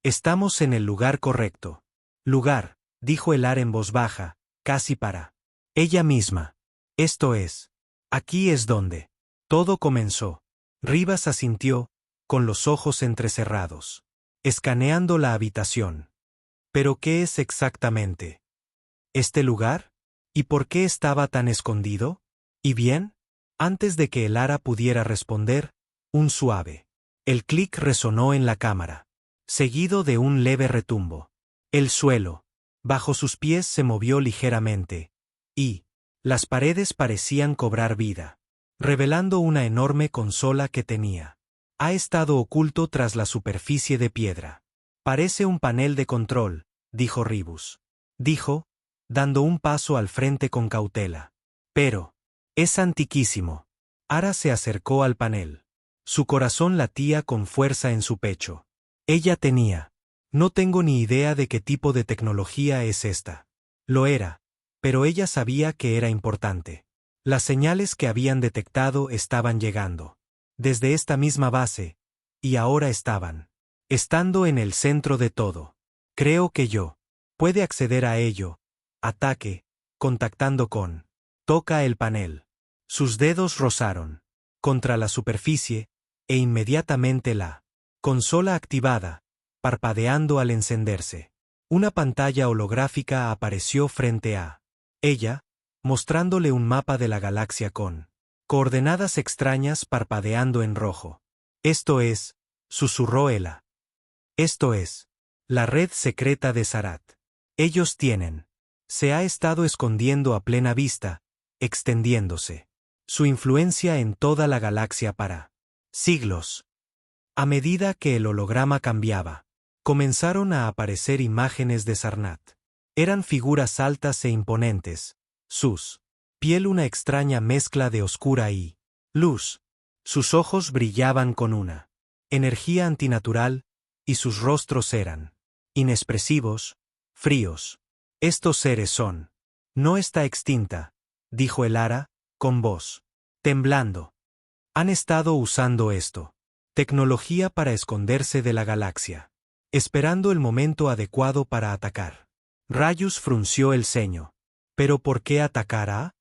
S1: Estamos en el lugar correcto. Lugar, dijo Elara en voz baja, casi para ella misma. Esto es. Aquí es donde todo comenzó. Rivas asintió, con los ojos entrecerrados, escaneando la habitación. ¿Pero qué es exactamente este lugar? ¿Y por qué estaba tan escondido? ¿Y bien? Antes de que Elara pudiera responder, un suave el clic resonó en la cámara, seguido de un leve retumbo. El suelo bajo sus pies se movió ligeramente, y las paredes parecían cobrar vida, revelando una enorme consola que tenía. Ha estado oculto tras la superficie de piedra. Parece un panel de control, dijo Rivus. Dijo, dando un paso al frente con cautela. Pero es antiquísimo. Ara se acercó al panel. Su corazón latía con fuerza en su pecho. Ella tenía. No tengo ni idea de qué tipo de tecnología es esta. Lo era, pero ella sabía que era importante. Las señales que habían detectado estaban llegando desde esta misma base, y ahora estando en el centro de todo. Creo que yo puede acceder a ello. Ataque, contactando con. Toca el panel. Sus dedos rozaron contra la superficie, e inmediatamente la consola activada, parpadeando al encenderse. Una pantalla holográfica apareció frente a ella, mostrándole un mapa de la galaxia con coordenadas extrañas parpadeando en rojo. Esto es, susurró Ela. Esto es la red secreta de Sarath. Ellos tienen. Se ha estado escondiendo a plena vista, extendiéndose. Su influencia en toda la galaxia para siglos. A medida que el holograma cambiaba, comenzaron a aparecer imágenes de Sarnath. Eran figuras altas e imponentes, sus piel una extraña mezcla de oscura y luz. Sus ojos brillaban con una energía antinatural, y sus rostros eran inexpresivos, fríos. Estos seres son. No está extinta, dijo Elara, con voz temblando. Han estado usando esto. Tecnología para esconderse de la galaxia. Esperando el momento adecuado para atacar. Rayus frunció el ceño. ¿Pero por qué atacará?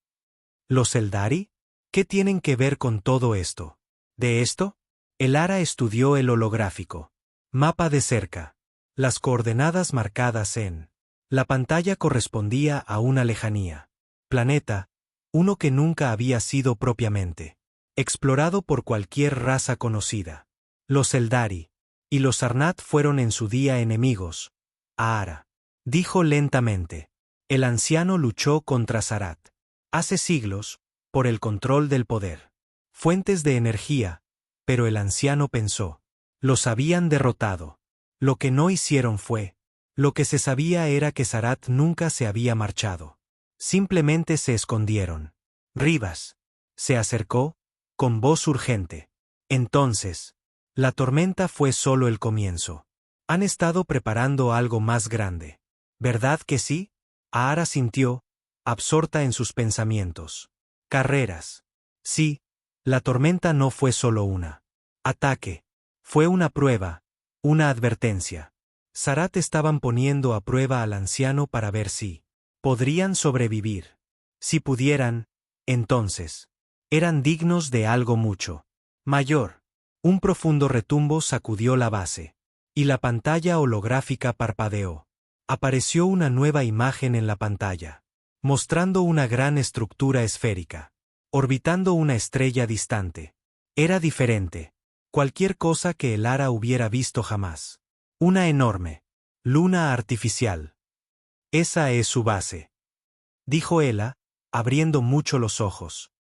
S1: ¿Los Eldari? ¿Qué tienen que ver con todo esto? ¿De esto? Elara estudió el holográfico. Mapa de cerca. Las coordenadas marcadas en la pantalla correspondía a una lejanía. Planeta, uno que nunca había sido propiamente explorado por cualquier raza conocida. Los Eldari y los Sarnath fueron en su día enemigos. Ahara dijo lentamente. El anciano luchó contra Sarath. Hace siglos, por el control del poder. Fuentes de energía, pero el anciano pensó. Los habían derrotado. Lo que no hicieron fue. Lo que se sabía era que Sarath nunca se había marchado. Simplemente se escondieron. Rivas se acercó, con voz urgente. Entonces, La tormenta fue solo el comienzo. Han estado preparando algo más grande. ¿Verdad que sí? Aara sintió, absorta en sus pensamientos. Carreras. Sí, la tormenta no fue solo una ataque. Fue una prueba, una advertencia. Sarat estaban poniendo a prueba al anciano para ver si podrían sobrevivir. Si pudieran, entonces, eran dignos de algo mucho mayor. Un profundo retumbo sacudió la base. Y la pantalla holográfica parpadeó. Apareció una nueva imagen en la pantalla, mostrando una gran estructura esférica, orbitando una estrella distante. Era diferente. Cualquier cosa que el Ara hubiera visto jamás. Una enorme luna artificial. Esa es su base, dijo Ela, abriendo mucho los ojos.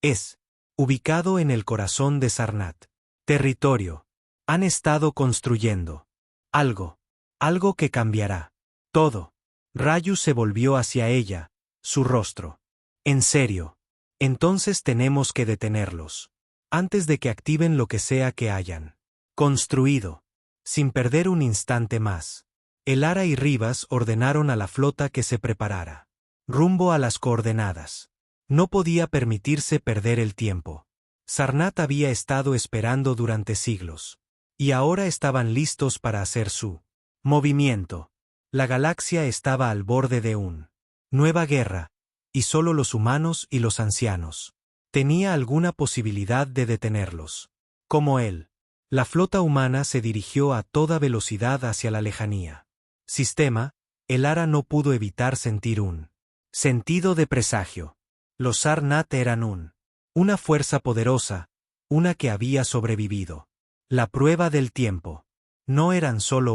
S1: Es ubicado en el corazón de Sarnath. Territorio. Han estado construyendo algo que cambiará todo. Rayu se volvió hacia ella, su rostro. En serio. Entonces tenemos que detenerlos. Antes de que activen lo que sea que hayan construido. Sin perder un instante más. El Ara y Rivas ordenaron a la flota que se preparara. Rumbo a las coordenadas. No podía permitirse perder el tiempo. Sarnath había estado esperando durante siglos. Y ahora estaban listos para hacer su movimiento. La galaxia estaba al borde de una nueva guerra, y solo los humanos y los ancianos tenía alguna posibilidad de detenerlos. Como él, la flota humana se dirigió a toda velocidad hacia la lejanía. Sistema, el Ara no pudo evitar sentir un sentido de presagio. Los Sarnath eran una fuerza poderosa, una que había sobrevivido. La prueba del tiempo. No eran solo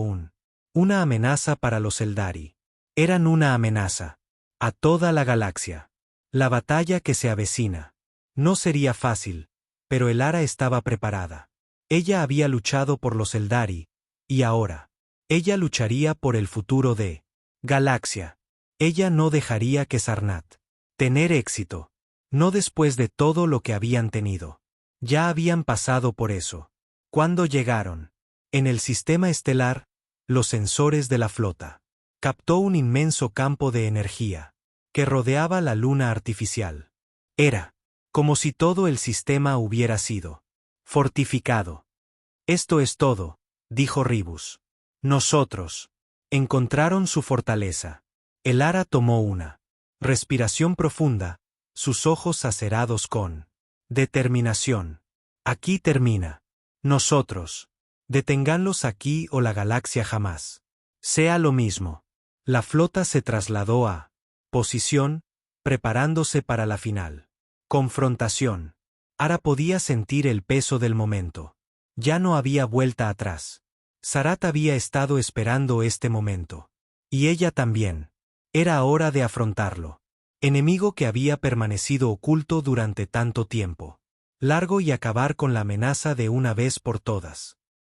S1: una amenaza para los Eldari. Eran una amenaza a toda la galaxia. La batalla que se avecina. No sería fácil, pero el Ara estaba preparada. Ella había luchado por los Eldari, y ahora, ella lucharía por el futuro de Galaxia. Ella no dejaría que Sarnath tener éxito. No después de todo lo que habían tenido. Ya habían pasado por eso. Cuando llegaron, en el sistema estelar, los sensores de la flota captó un inmenso campo de energía que rodeaba la luna artificial. Era como si todo el sistema hubiera sido fortificado. Esto es todo, dijo Ribus. Nosotros encontraron su fortaleza. El Ara tomó una respiración profunda, sus ojos acerados con determinación. Aquí termina. Nosotros. Deténganlos aquí o la galaxia jamás sea lo mismo. La flota se trasladó a posición, preparándose para la final confrontación. Ara podía sentir el peso del momento. Ya no había vuelta atrás. Sarat había estado esperando este momento. Y ella también. Era hora de afrontarlo. Enemigo que había permanecido oculto durante tanto tiempo. Largo y acabar con la amenaza de una vez por todas.